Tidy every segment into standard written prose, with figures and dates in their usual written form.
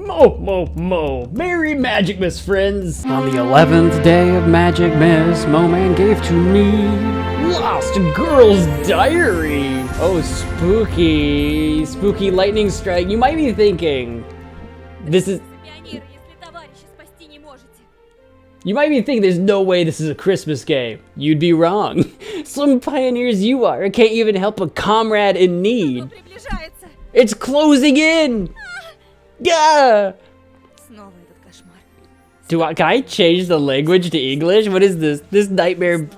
Mo. Merry Magicmas, friends. On the 11th day of Magicmas, Mann gave to me Lost Girl's Diary. Oh, spooky. Spooky lightning strike. You might be thinking, You might be thinking there's no way this is a Christmas game. You'd be wrong. Some pioneers you are can't even help a comrade in need. It's closing in! Yeah! Can I change the language to English? What is this? This nightmare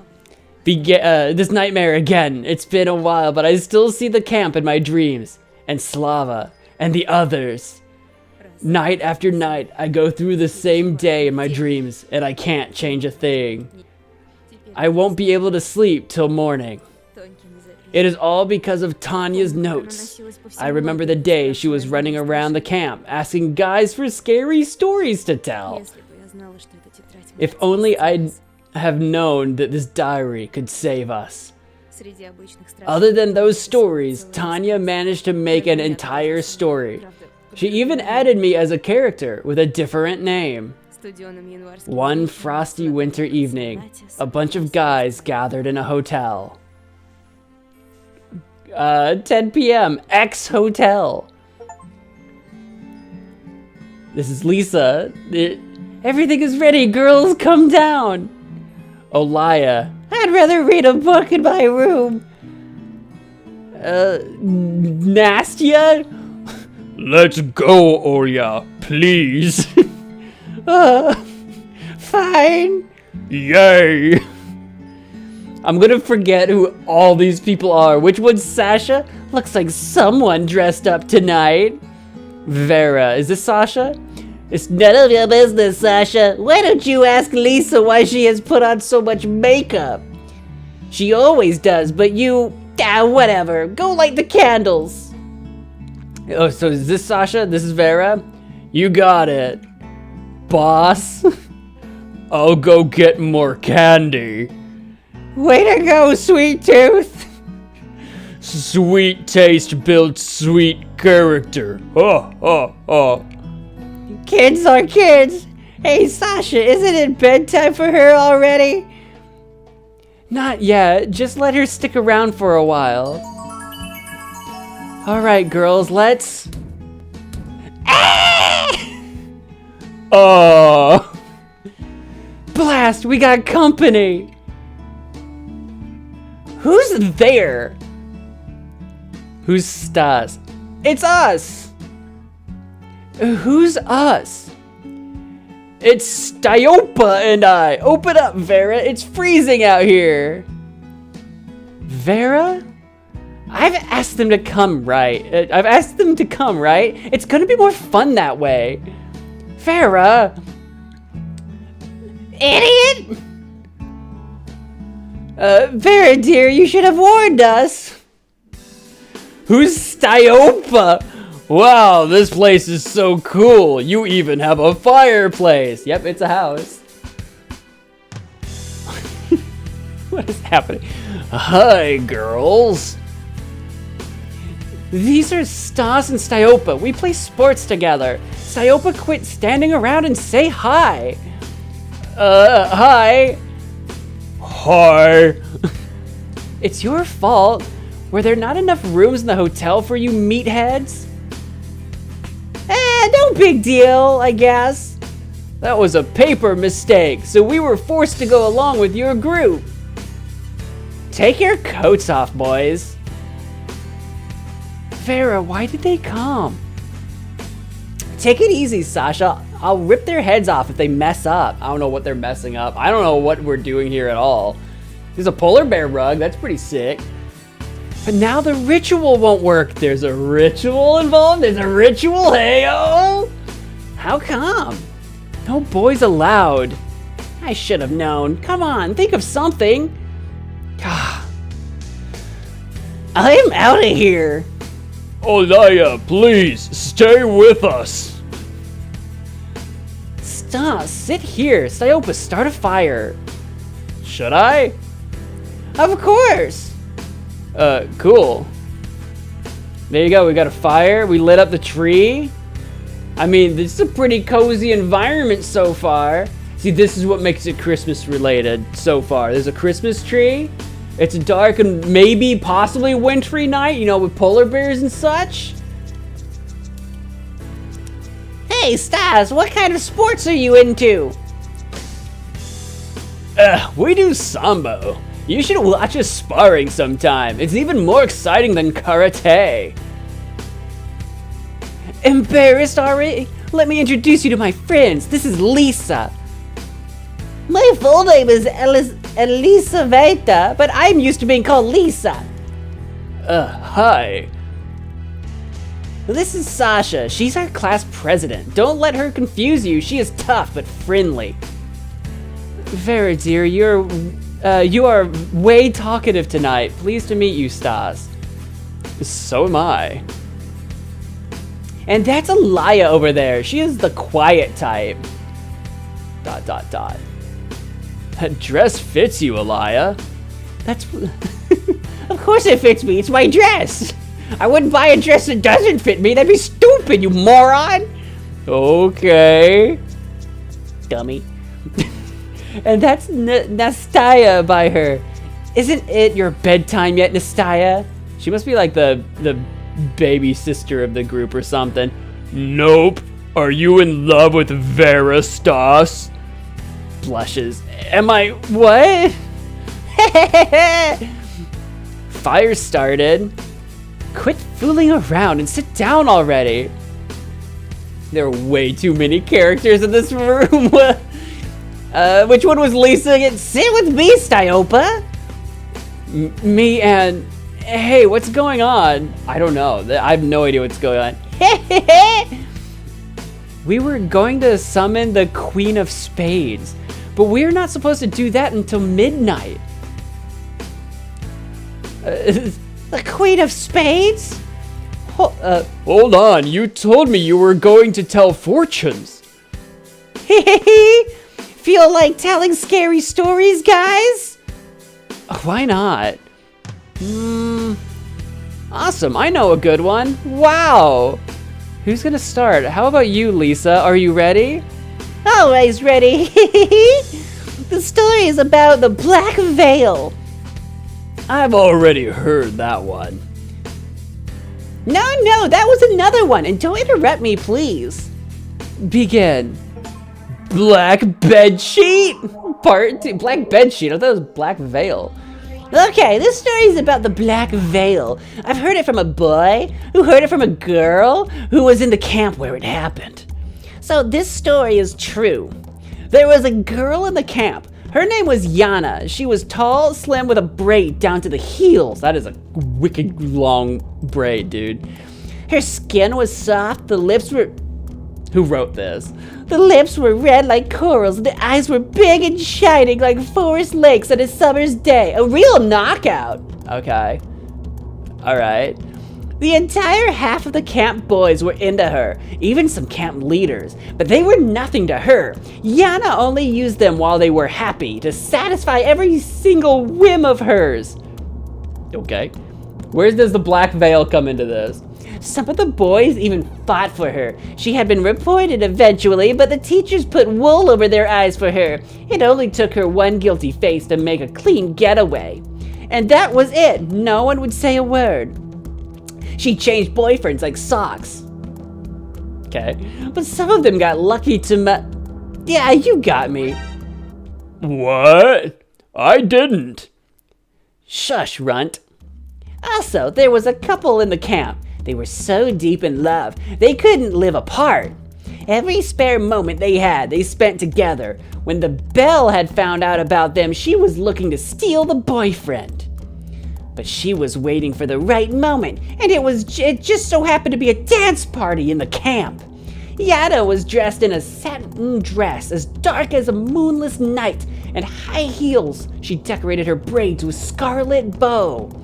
again. It's been a while, but I still see the camp in my dreams. And Slava. And the others. Night after night, I go through the same day in my dreams, and I can't change a thing. I won't be able to sleep till morning. It is all because of Tanya's notes. I remember the day she was running around the camp, asking guys for scary stories to tell. If only I'd have known that this diary could save us. Other than those stories, Tanya managed to make an entire story. She even added me as a character with a different name. One frosty winter evening, a bunch of guys gathered in a hotel. 10 p.m. X Hotel. This is Lisa. Everything is ready, girls, come down. Olaya. I'd rather read a book in my room. Nastia? Let's go, Orya, please. Fine. Yay. I'm gonna forget who all these people are. Which one's Sasha? Looks like someone dressed up tonight. Vera, is this Sasha? It's none of your business, Sasha. Why don't you ask Lisa why she has put on so much makeup? She always does, but you... whatever. Go light the candles. Oh, so is this Sasha? This is Vera? You got it. Boss? I'll go get more candy. Way to go, sweet tooth. Sweet taste builds sweet character. Kids are kids. Hey, Sasha, isn't it bedtime for her already? Not yet. Just let her stick around for a while. All right, girls, let's... Blast, we got company. Who's there? Who's Stas? It's us. Who's us? It's Styopa and I. Open up, Vera. It's freezing out here. Vera? I've asked them to come, right? It's gonna be more fun that way. Vera! Idiot! Vera, dear, you should have warned us. Who's Styopa? Wow, this place is so cool. You even have a fireplace. Yep, it's a house. What is happening? Hi, girls. These are Stas and Styopa. We play sports together. Styopa, quit standing around and say hi. Hi. Hi. It's your fault. Were there not enough rooms in the hotel for you meatheads? No big deal, I guess. That was a paper mistake, so we were forced to go along with your group. Take your coats off, boys. Vera, why did they come? Take it easy, Sasha. I'll rip their heads off if they mess up. I don't know what they're messing up. I don't know what we're doing here at all. There's a polar bear rug. That's pretty sick. But now the ritual won't work. There's a ritual involved? There's a ritual? Hey-oh! How come? No boys allowed. I should have known. Come on, think of something. I'm out of here. Olaya, please, stay with us. Stop, sit here. Styopa, start a fire. Should I? Of course. Cool. There you go, we got a fire. We lit up the tree. I mean, this is a pretty cozy environment so far. See, this is what makes it Christmas related so far. There's a Christmas tree. It's a dark and maybe possibly wintry night, you know, with polar bears and such. Hey, Stas, what kind of sports are you into? We do sambo. You should watch us sparring sometime. It's even more exciting than karate. Embarrassed already? Let me introduce you to my friends. This is Lisa. My full name is Elisaveta, but I'm used to being called Lisa. Hi. This is Sasha. She's our class president. Don't let her confuse you. She is tough but friendly. Vera, dear, you are way talkative tonight. Pleased to meet you, Stas. So am I. And that's Alaya over there. She is the quiet type. ... That dress fits you, Alaya. That's... Of course it fits me. It's my dress. I wouldn't buy a dress that doesn't fit me. That'd be stupid, you moron. Okay. Dummy. And that's Nastya by her. Isn't it your bedtime yet, Nastya? She must be like the baby sister of the group or something. Nope. Are you in love with Vera, Stas? Blushes. Am I what? Fire started. Quit fooling around and sit down already. There are way too many characters in this room. Which one was Lisa again? Sit with me, Styopa. Me and... Hey, what's going on? I don't know. I have no idea what's going on. We were going to summon the Queen of Spades, but we're not supposed to do that until midnight. The Queen of Spades? Hold on. You told me you were going to tell fortunes. Feel like telling scary stories, guys? Why not? Awesome, I know a good one. Wow. Who's gonna start? How about you, Lisa? Are you ready? Always ready. The story is about the Black Veil. I've already heard that one. No, that was another one. And don't interrupt me, please. Begin. Black bedsheet? Part 2. Black bedsheet. I thought it was Black Veil. Okay, this story is about the Black Veil. I've heard it from a boy, who heard it from a girl, who was in the camp where it happened. So this story is true. There was a girl in the camp. Her name was Yana. She was tall, slim, with a braid down to the heels. That is a wicked long braid, dude. Her skin was soft, the lips were... Who wrote this? The lips were red like corals, and the eyes were big and shining like forest lakes on a summer's day. A real knockout. Okay. Alright. The entire half of the camp boys were into her, even some camp leaders, but they were nothing to her. Yana only used them while they were happy, to satisfy every single whim of hers. Okay. Where does the Black Veil come into this? Some of the boys even fought for her. She had been reported eventually, but the teachers put wool over their eyes for her. It only took her one guilty face to make a clean getaway. And that was it. No one would say a word. She changed boyfriends like socks. Okay. But some of them got lucky to Yeah, you got me. What? I didn't. Shush, runt. Also, there was a couple in the camp. They were so deep in love, they couldn't live apart. Every spare moment they had, they spent together. When the Belle had found out about them, she was looking to steal the boyfriend. But she was waiting for the right moment, and it just so happened to be a dance party in the camp. Yada was dressed in a satin dress as dark as a moonless night and high heels. She decorated her braids with scarlet bow.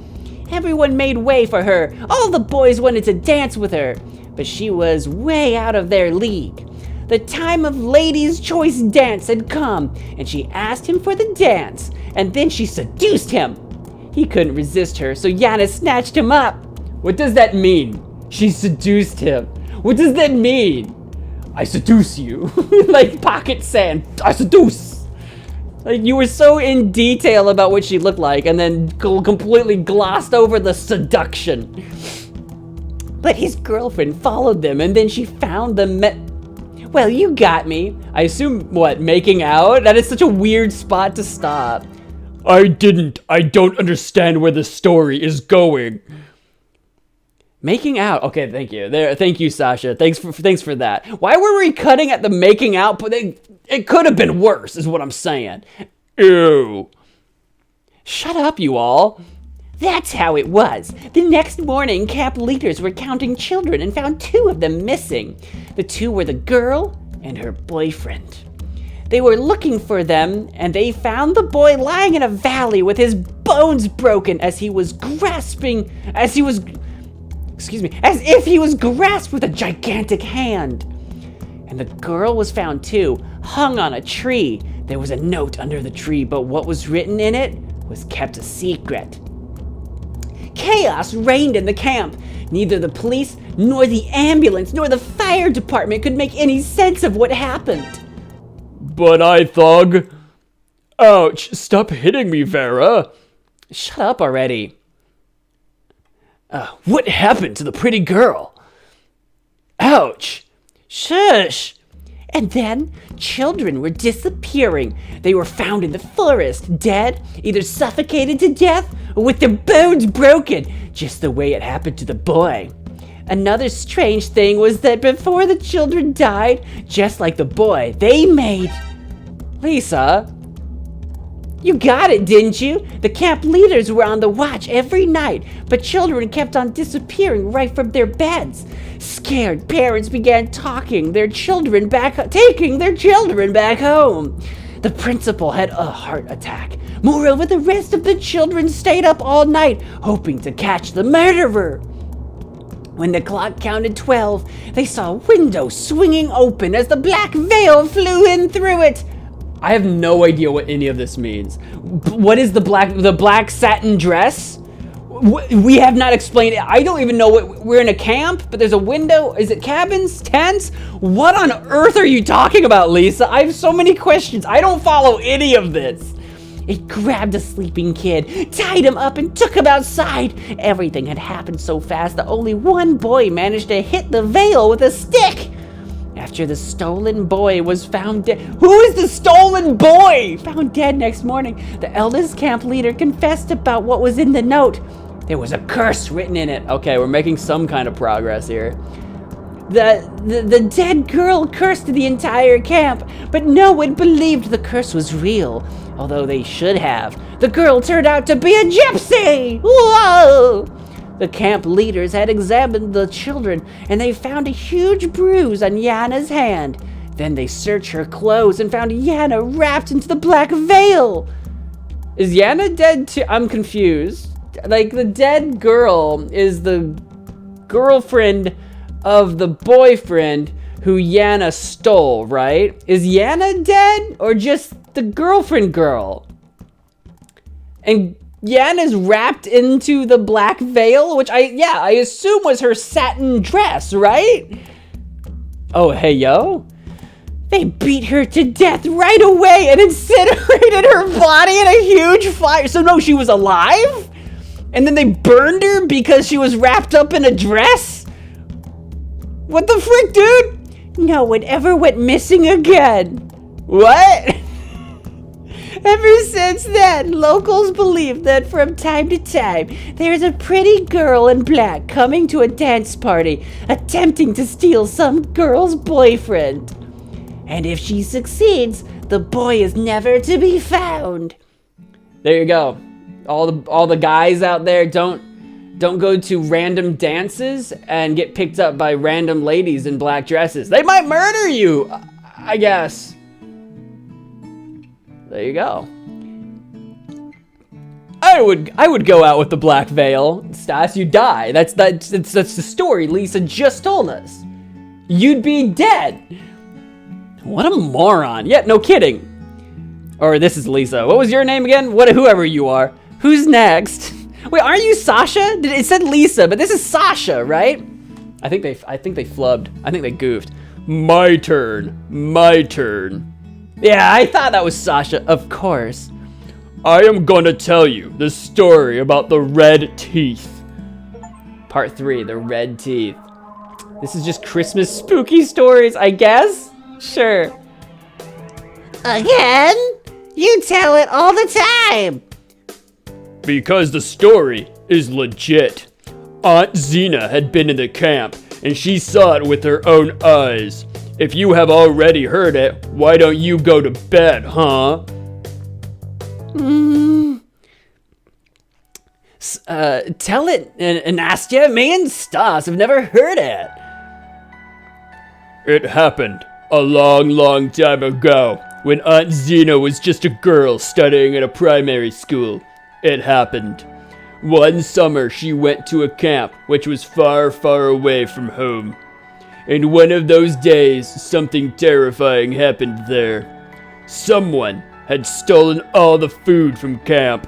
Everyone made way for her. All the boys wanted to dance with her, but she was way out of their league. The time of Ladies' Choice dance had come, and she asked him for the dance, and then she seduced him. He couldn't resist her, so Yana snatched him up. What does that mean? She seduced him. What does that mean? I seduce you. Like pocket sand. I seduce. Like you were so in detail about what she looked like and then completely glossed over the seduction. But his girlfriend followed them and then she found them. Well, you got me. I assume, what, making out? That is such a weird spot to stop. I didn't. I don't understand where the story is going. Making out. Okay, thank you. There, thank you, Sasha. Thanks for that. Why were we cutting at the making out? But it could have been worse, is what I'm saying. Ew. Shut up, you all. That's how it was. The next morning, camp leaders were counting children and found 2 of them missing. The 2 were the girl and her boyfriend. They were looking for them, and they found the boy lying in a valley with his bones broken as if he was grasped with a gigantic hand. And the girl was found too, hung on a tree. There was a note under the tree, but what was written in it was kept a secret. Chaos reigned in the camp. Neither the police, nor the ambulance, nor the fire department could make any sense of what happened. But I thug. Ouch, stop hitting me, Vera. Shut up already. What happened to the pretty girl? Ouch. Shush. And then, children were disappearing. They were found in the forest, dead, either suffocated to death or with their bones broken, just the way it happened to the boy. Another strange thing was that before the children died, just like the boy, they made... Lisa? You got it, didn't you? The camp leaders were on the watch every night, but children kept on disappearing right from their beds. Scared parents began taking their children back home. The principal had a heart attack. Moreover, the rest of the children stayed up all night, hoping to catch the murderer. When the clock counted 12, they saw a window swinging open as the black veil flew in through it. I have no idea what any of this means. What is the black satin dress? We have not explained it. I don't even know what, we're in a camp, but there's a window. Is it cabins? Tents? What on earth are you talking about, Lisa? I have so many questions. I don't follow any of this. It grabbed a sleeping kid, tied him up, and took him outside. Everything had happened so fast that only one boy managed to hit the veil with a stick. After the stolen boy was found dead... Who is the stolen boy? Found dead next morning, the eldest camp leader confessed about what was in the note. There was a curse written in it. Okay, we're making some kind of progress here. The dead girl cursed the entire camp, but no one believed the curse was real, although they should have. The girl turned out to be a gypsy! Whoa! The camp leaders had examined the children, and they found a huge bruise on Yana's hand. Then they searched her clothes and found Yana wrapped into the black veil. Is Yana dead too? I'm confused. Like, the dead girl is the girlfriend of the boyfriend who Yana stole, right? Is Yana dead or just the girlfriend girl? And Yana's wrapped into the black veil, which I assume was her satin dress, right? Oh, hey, yo. They beat her to death right away and incinerated her body in a huge fire. So no, she was alive? And then they burned her because she was wrapped up in a dress? What the frick, dude? No one ever went missing again. What? Ever since then, locals believe that from time to time, there's a pretty girl in black coming to a dance party, attempting to steal some girl's boyfriend. And if she succeeds, the boy is never to be found. There you go. All the guys out there, don't go to random dances and get picked up by random ladies in black dresses. They might murder you, I guess. There you go. I would go out with the black veil. Stas, you die. That's the story Lisa just told us. You'd be dead. What a moron. Yeah, no kidding. Or this is Lisa. What was your name again? Whoever you are. Who's next? Wait, aren't you Sasha? It said Lisa, but this is Sasha, right? I think they flubbed. I think they goofed. My turn. My turn. Yeah, I thought that was Sasha, of course. I am gonna tell you the story about the red teeth. Part 3, the red teeth. This is just Christmas spooky stories, I guess? Sure. Again? You tell it all the time. Because the story is legit. Aunt Xena had been in the camp, and she saw it with her own eyes. If you have already heard it, why don't you go to bed, huh? Tell it, Nastya. Me and Stas have never heard it. It happened a long, long time ago, when Aunt Xena was just a girl studying at a primary school. It happened. One summer she went to a camp which was far, far away from home. And one of those days, something terrifying happened there. Someone had stolen all the food from camp,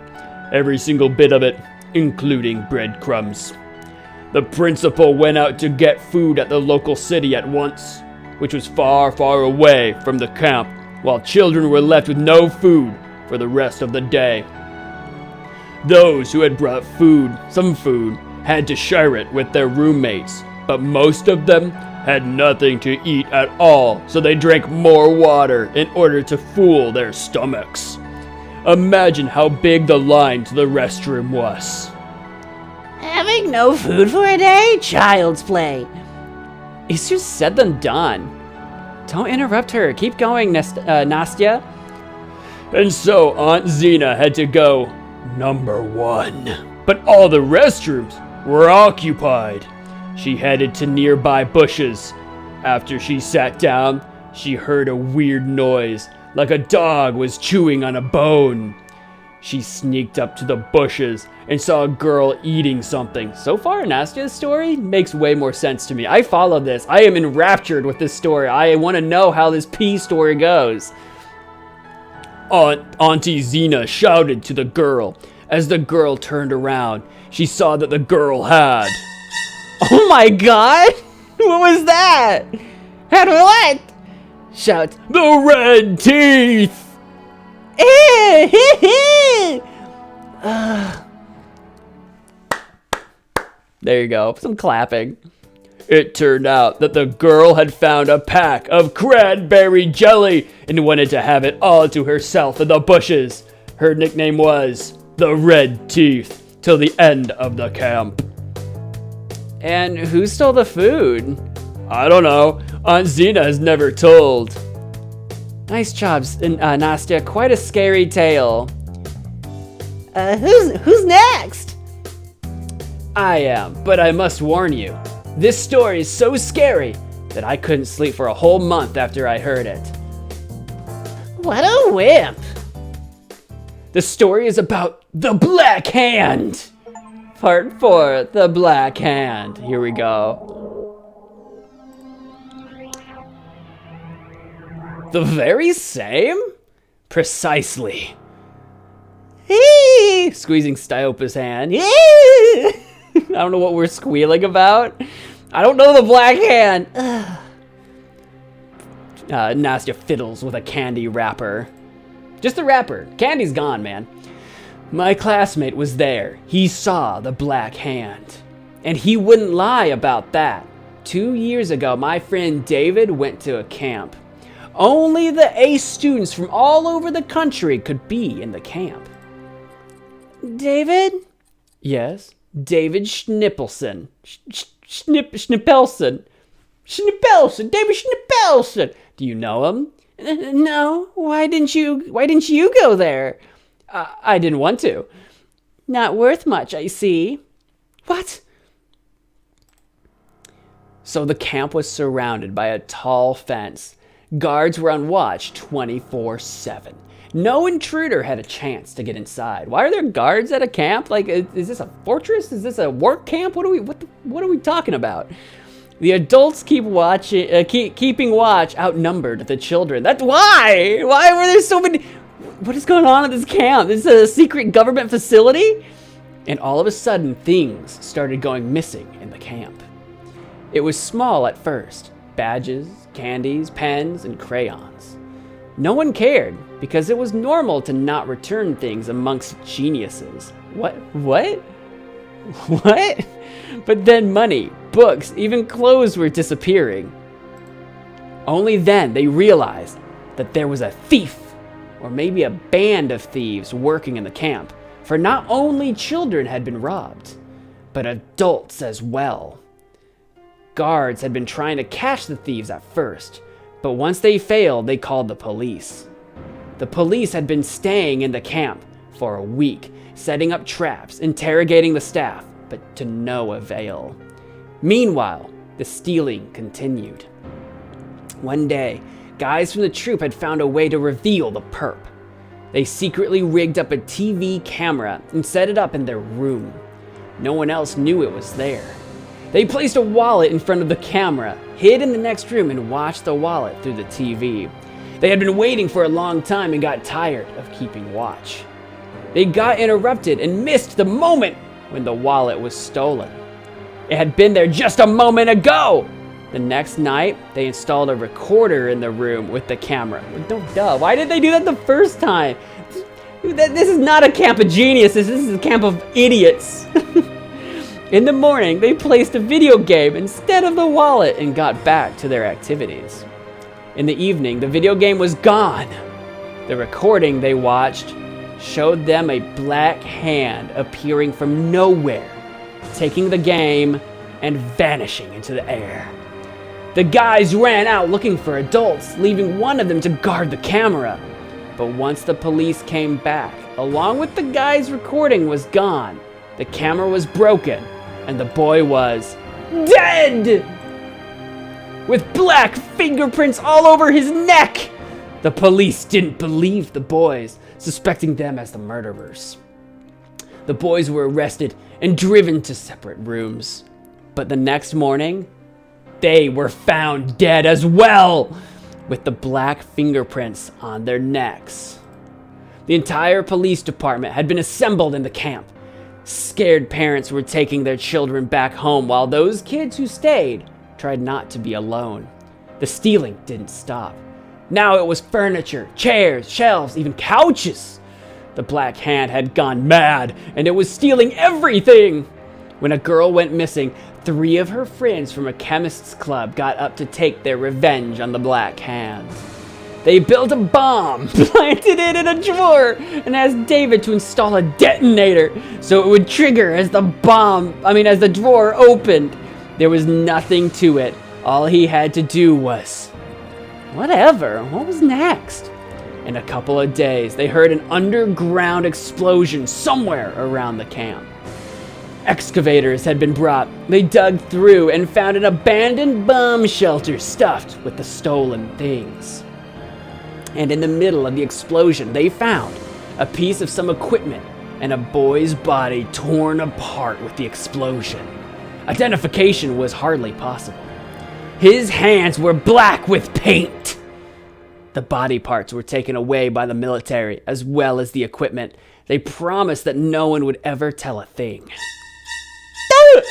every single bit of it, including breadcrumbs. The principal went out to get food at the local city at once, which was far, far away from the camp, while children were left with no food for the rest of the day. Those who had brought some food, had to share it with their roommates, but most of them had nothing to eat at all, so they drank more water in order to fool their stomachs. Imagine how big the line to the restroom was. Having no food for a day? Child's play. Easier said than done. Don't interrupt her. Keep going, Nastya. And so Aunt Xena had to go number 1. But all the restrooms were occupied. She headed to nearby bushes. After she sat down, she heard a weird noise, like a dog was chewing on a bone. She sneaked up to the bushes and saw a girl eating something. So far, Nastya's story makes way more sense to me. I follow this. I am enraptured with this story. I want to know how this pea story goes. Auntie Xena shouted to the girl. As the girl turned around, she saw that the girl had... Oh my god! What was that? Had what? Shout. The red teeth! There you go. Some clapping. It turned out that the girl had found a pack of cranberry jelly and wanted to have it all to herself in the bushes. Her nickname was the Red Teeth till the end of the camp. And who stole the food? I don't know. Aunt Xena has never told. Nice job, Nastya. Quite a scary tale. Who's next? I am, but I must warn you. This story is so scary that I couldn't sleep for a whole month after I heard it. What a wimp. The story is about the Black Hand. Part 4, the Black Hand. Here we go. The very same? Precisely. Squeezing Styopa's hand. I don't know what we're squealing about. I don't know the Black Hand. Nastya fiddles with a candy wrapper. Just the wrapper. Candy's gone, man. My classmate was there. He saw the Black Hand. And he wouldn't lie about that. 2 years ago, my friend David went to a camp. Only the A students from all over the country could be in the camp. David? Yes, David Schnippelson. Schnippelson. David Schnippelson. Do you know him? No. Why didn't you go there? I didn't want to. Not worth much, I see. What? So the camp was surrounded by a tall fence. Guards were on watch 24/7. No intruder had a chance to get inside. Why are there guards at a camp? Like, is this a fortress? Is this a work camp? What are we talking about? The adults keeping watch outnumbered the children. That's why. Why were there so many? What is going on at this camp? This is a secret government facility? And all of a sudden, things started going missing in the camp. It was small at first. Badges, candies, pens, and crayons. No one cared, because it was normal to not return things amongst geniuses. What? What? But then money, books, even clothes were disappearing. Only then they realized that there was a thief, or maybe a band of thieves working in the camp, for not only children had been robbed, but adults as well. Guards had been trying to catch the thieves at first, but once they failed, they called the police. The police had been staying in the camp for a week, setting up traps, interrogating the staff, but to no avail. Meanwhile, the stealing continued. One day, guys from the troop had found a way to reveal the perp. They secretly rigged up a TV camera and set it up in their room. No one else knew it was there. They placed a wallet in front of the camera, hid in the next room, and watched the wallet through the TV. They had been waiting for a long time and got tired of keeping watch. They got interrupted and missed the moment when the wallet was stolen. It had been there just a moment ago! The next night, they installed a recorder in the room with the camera. Duh, why did they do that the first time? This is not a camp of geniuses, this is a camp of idiots. In the morning, they placed a video game instead of the wallet and got back to their activities. In the evening, the video game was gone. The recording they watched showed them a black hand appearing from nowhere, taking the game and vanishing into the air. The guys ran out looking for adults, leaving one of them to guard the camera. But once the police came back, along with the guy's recording was gone, the camera was broken, and the boy was dead! With black fingerprints all over his neck! The police didn't believe the boys, suspecting them as the murderers. The boys were arrested and driven to separate rooms. But the next morning, they were found dead as well, with the black fingerprints on their necks. The entire police department had been assembled in the camp. Scared parents were taking their children back home, while those kids who stayed tried not to be alone. The stealing didn't stop. Now it was furniture, chairs, shelves, even couches. The Black Hand had gone mad, and it was stealing everything. When a girl went missing, 3 of her friends from a chemist's club got up to take their revenge on the Black Hand. They built a bomb, planted it in a drawer, and asked David to install a detonator so it would trigger as the drawer opened. There was nothing to it. All he had to do was whatever. What was next? In a couple of days, they heard an underground explosion somewhere around the camp. Excavators had been brought. They dug through and found an abandoned bomb shelter stuffed with the stolen things. And in the middle of the explosion, they found a piece of some equipment and a boy's body torn apart with the explosion. Identification was hardly possible. His hands were black with paint. The body parts were taken away by the military, as well as the equipment. They promised that no one would ever tell a thing.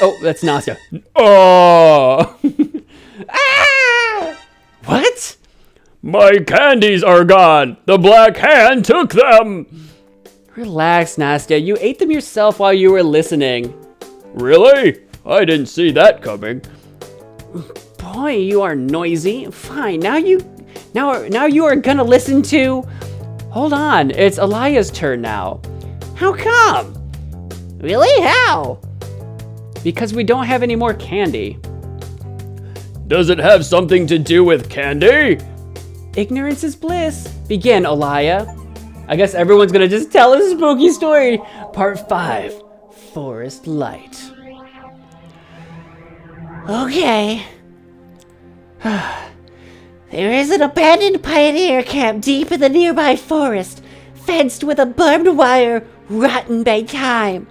Oh, that's Nasya. Oh! Ah! What? My candies are gone! The Black Hand took them! Relax, Nastya. You ate them yourself while you were listening. Really? I didn't see that coming. Boy, you are noisy. Fine, now you are gonna listen to... Hold on, it's Alaya's turn now. How come? Really? How? Because we don't have any more candy. Does it have something to do with candy? Ignorance is bliss. Begin, Alaya. I guess everyone's gonna just tell a spooky story. Part 5, Forest Light. Okay. There is an abandoned pioneer camp deep in the nearby forest, fenced with a barbed wire, rotten by time.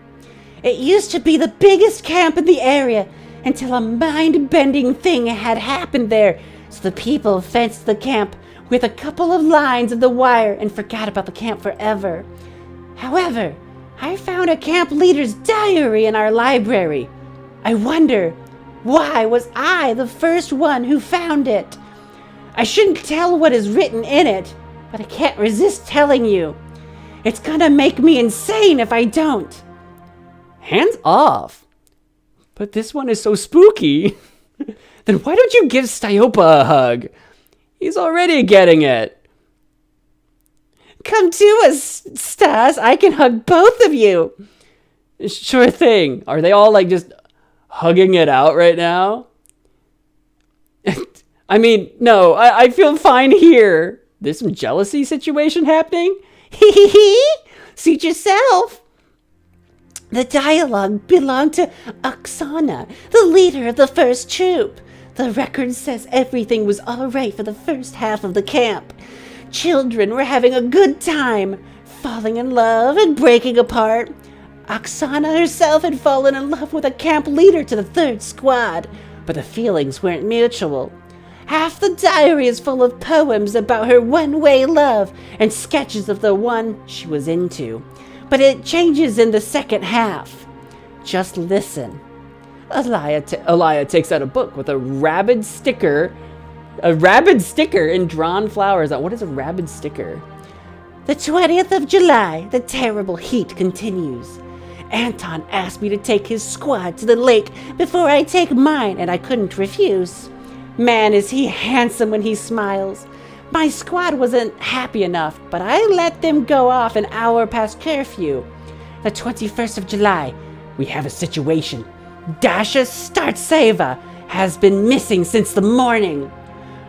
It used to be the biggest camp in the area until a mind-bending thing had happened there, so the people fenced the camp with a couple of lines of the wire and forgot about the camp forever. However, I found a camp leader's diary in our library. I wonder, why was I the first one who found it? I shouldn't tell what is written in it, but I can't resist telling you. It's gonna make me insane if I don't. Hands off. But this one is so spooky. Then why don't you give Styopa a hug? He's already getting it. Come to us, Stas. I can hug both of you. Sure thing. Are they all like just hugging it out right now? I mean, no, I feel fine here. There's some jealousy situation happening? Hee hee hee. Suit yourself. The dialogue belonged to Oksana, the leader of the first troop. The record says everything was all right for the first half of the camp. Children were having a good time, falling in love and breaking apart. Oksana herself had fallen in love with a camp leader to the third squad, but the feelings weren't mutual. Half the diary is full of poems about her one-way love and sketches of the one she was into. But it changes in the second half. Just listen. Elia takes out a book with a rabid sticker. A rabid sticker in drawn flowers. What is a rabid sticker? The 20th of July, the terrible heat continues. Anton asked me to take his squad to the lake before I take mine, and I couldn't refuse. Man, is he handsome when he smiles. My squad wasn't happy enough, but I let them go off an hour past curfew. The 21st of July, we have a situation. Dasha Startseva has been missing since the morning.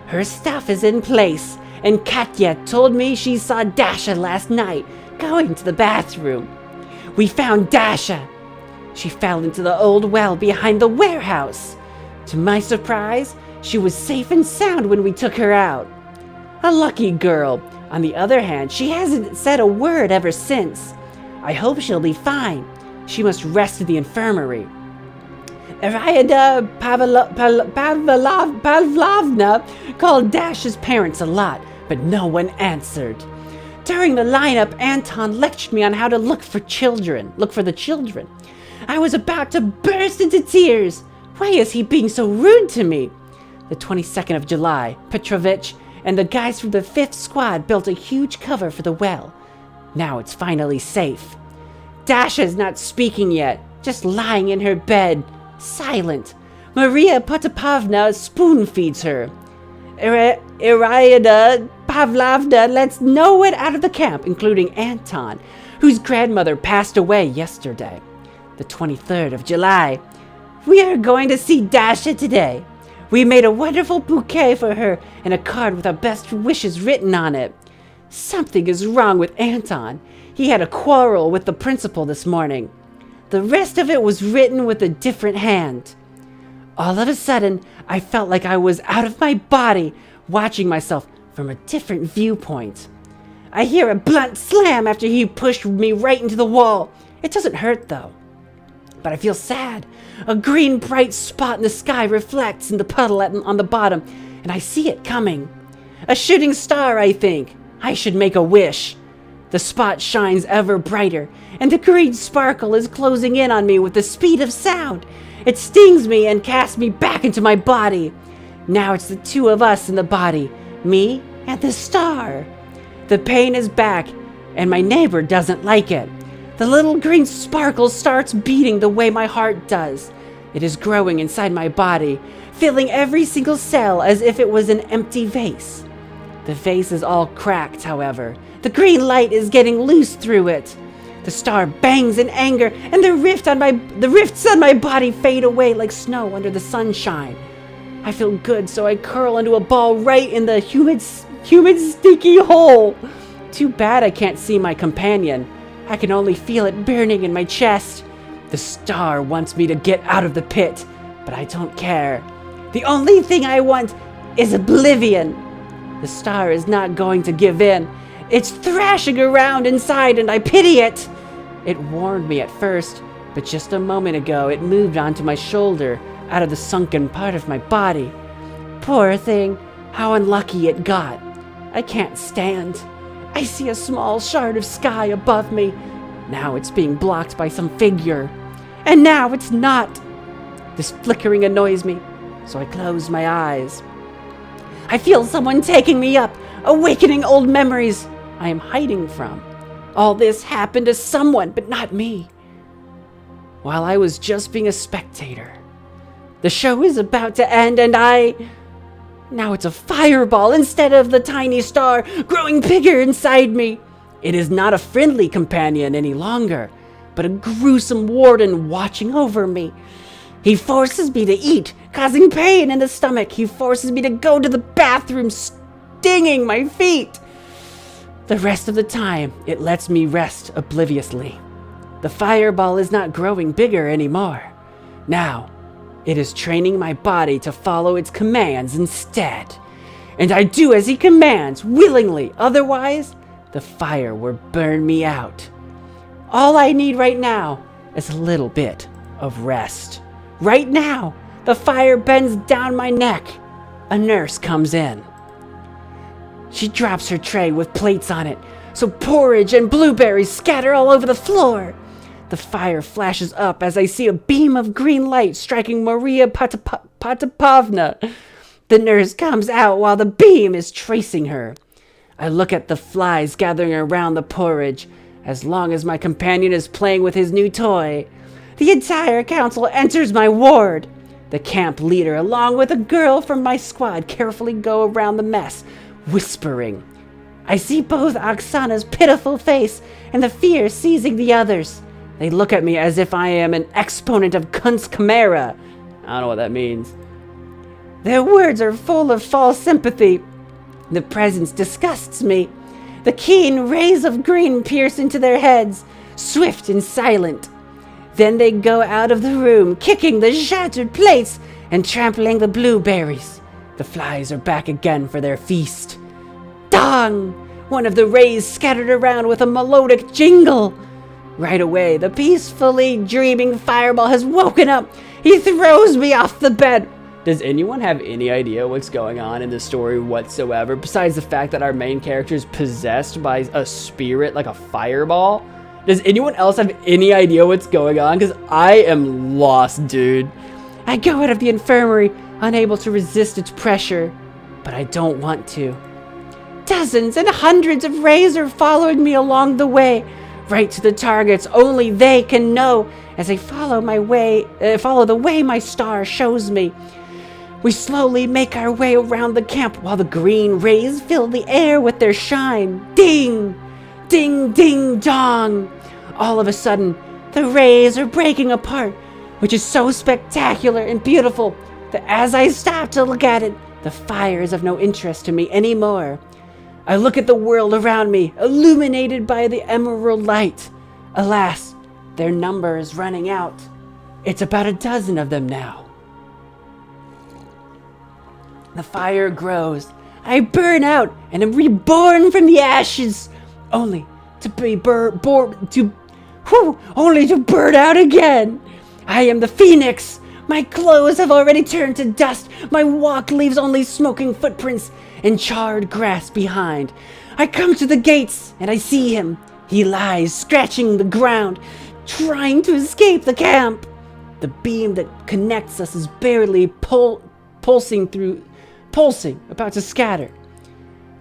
Her stuff is in place, and Katya told me she saw Dasha last night going to the bathroom. We found Dasha. She fell into the old well behind the warehouse. To my surprise, she was safe and sound when we took her out. A lucky girl. On the other hand, she hasn't said a word ever since. I hope she'll be fine. She must rest in the infirmary. Iraida Pavlovna called Dasha's parents a lot, but no one answered. During the lineup, Anton lectured me on how to look for the children. I was about to burst into tears. Why is he being so rude to me? The 22nd of July, Petrovich and the guys from the 5th squad built a huge cover for the well. Now it's finally safe. Dasha's not speaking yet, just lying in her bed, silent. Maria Potapovna spoon feeds her. Iraida Pavlovna lets no one out of the camp, including Anton, whose grandmother passed away yesterday. The 23rd of July. We are going to see Dasha today. We made a wonderful bouquet for her and a card with our best wishes written on it. Something is wrong with Anton. He had a quarrel with the principal this morning. The rest of it was written with a different hand. All of a sudden, I felt like I was out of my body, watching myself from a different viewpoint. I hear a blunt slam after he pushed me right into the wall. It doesn't hurt though. But I feel sad. A green bright spot in the sky reflects in the puddle on the bottom, and I see it coming. A shooting star, I think. I should make a wish. The spot shines ever brighter, and the green sparkle is closing in on me with the speed of sound. It stings me and casts me back into my body. Now it's the two of us in the body, me and the star. The pain is back, and my neighbor doesn't like it. The little green sparkle starts beating the way my heart does. It is growing inside my body, filling every single cell as if it was an empty vase. The vase is all cracked, however. The green light is getting loose through it. The star bangs in anger, and the rifts on my body fade away like snow under the sunshine. I feel good, so I curl into a ball right in the humid sticky hole. Too bad I can't see my companion. I can only feel it burning in my chest. The star wants me to get out of the pit, but I don't care. The only thing I want is oblivion. The star is not going to give in. It's thrashing around inside, and I pity it. It warned me at first, but just a moment ago it moved onto my shoulder, out of the sunken part of my body. Poor thing, how unlucky it got. I can't stand. I see a small shard of sky above me. Now it's being blocked by some figure. And now it's not. This flickering annoys me, so I close my eyes. I feel someone taking me up, awakening old memories I am hiding from. All this happened to someone, but not me. While I was just being a spectator. The show is about to end and now it's a fireball instead of the tiny star growing bigger inside me. It is not a friendly companion any longer, but a gruesome warden watching over me. He forces me to eat, causing pain in the stomach. He forces me to go to the bathroom, stinging my feet. The rest of the time, it lets me rest obliviously. The fireball is not growing bigger anymore. Now, it is training my body to follow its commands instead. And I do as he commands, willingly. Otherwise, the fire will burn me out. All I need right now is a little bit of rest. Right now, the fire bends down my neck. A nurse comes in. She drops her tray with plates on it, so porridge and blueberries scatter all over the floor. The fire flashes up as I see a beam of green light striking Maria Potapovna. The nurse comes out while the beam is tracing her. I look at the flies gathering around the porridge, as long as my companion is playing with his new toy. The entire council enters my ward. The camp leader, along with a girl from my squad, carefully go around the mess, whispering. I see both Oksana's pitiful face and the fear seizing the others. They look at me as if I am an exponent of Kunstkamera. I don't know what that means. Their words are full of false sympathy. The presence disgusts me. The keen rays of green pierce into their heads, swift and silent. Then they go out of the room, kicking the shattered plates and trampling the blueberries. The flies are back again for their feast. Dong! One of the rays scattered around with a melodic jingle. Right away, the peacefully dreaming fireball has woken up. He throws me off the bed. Does anyone have any idea what's going on in this story whatsoever, besides the fact that our main character is possessed by a spirit like a fireball? Does anyone else have any idea what's going on? Because I am lost, dude. I go out of the infirmary, unable to resist its pressure, but I don't want to. Dozens and hundreds of rays are following me along the way, right to the targets only they can know as I follow the way my star shows me. We slowly make our way around the camp while the green rays fill the air with their shine. Ding! Ding, ding, dong! All of a sudden, the rays are breaking apart, which is so spectacular and beautiful that as I stop to look at it, the fire is of no interest to me anymore. I look at the world around me, illuminated by the emerald light. Alas, their number is running out. It's about a dozen of them now. The fire grows. I burn out and am reborn from the ashes, only to be only to burn out again. I am the phoenix. My clothes have already turned to dust. My walk leaves only smoking footprints and charred grass behind. I come to the gates and I see him. He lies scratching the ground, trying to escape the camp. The beam that connects us is barely pulsing, about to scatter.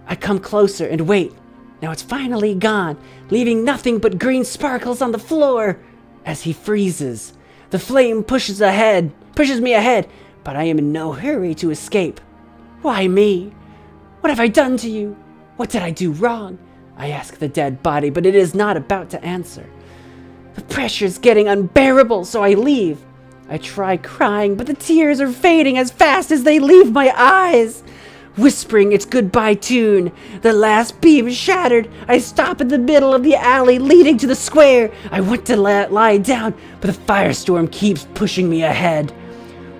I come closer and wait. Now it's finally gone, leaving nothing but green sparkles on the floor. As he freezes, the flame pushes me ahead, but I am in no hurry to escape. Why me? What have I done to you? What did I do wrong? I ask the dead body, but it is not about to answer. The pressure is getting unbearable, so I leave. I try crying, but the tears are fading as fast as they leave my eyes. Whispering its goodbye tune, the last beam shattered. I stop in the middle of the alley leading to the square. I want to lie down, but the firestorm keeps pushing me ahead.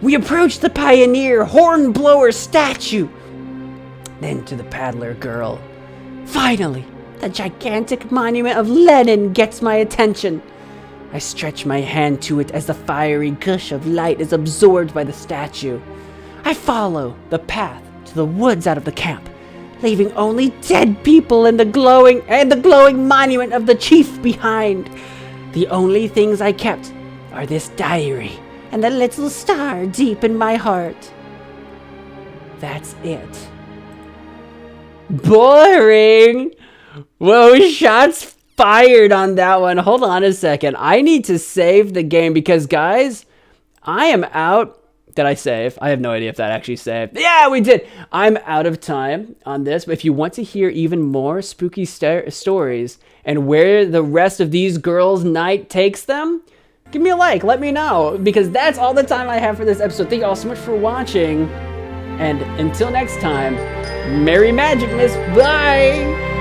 We approach the pioneer hornblower statue, then to the paddler girl. Finally, the gigantic monument of Lenin gets my attention. I stretch my hand to it as the fiery gush of light is absorbed by the statue. I follow the path to the woods out of the camp, leaving only dead people and the glowing monument of the chief behind. The only things I kept are this diary and the little star deep in my heart. That's it. Boring. Whoa, shots fired on that one. Hold on a second. I need to save the game because, guys, I am out. Did I save? I have no idea if that actually saved. Yeah, we did. I'm out of time on this, but if you want to hear even more spooky stories and where the rest of these girls' night takes them, give me a like. Let me know, because that's all the time I have for this episode. Thank you all so much for watching, and until next time, Merry Magicmas. Bye!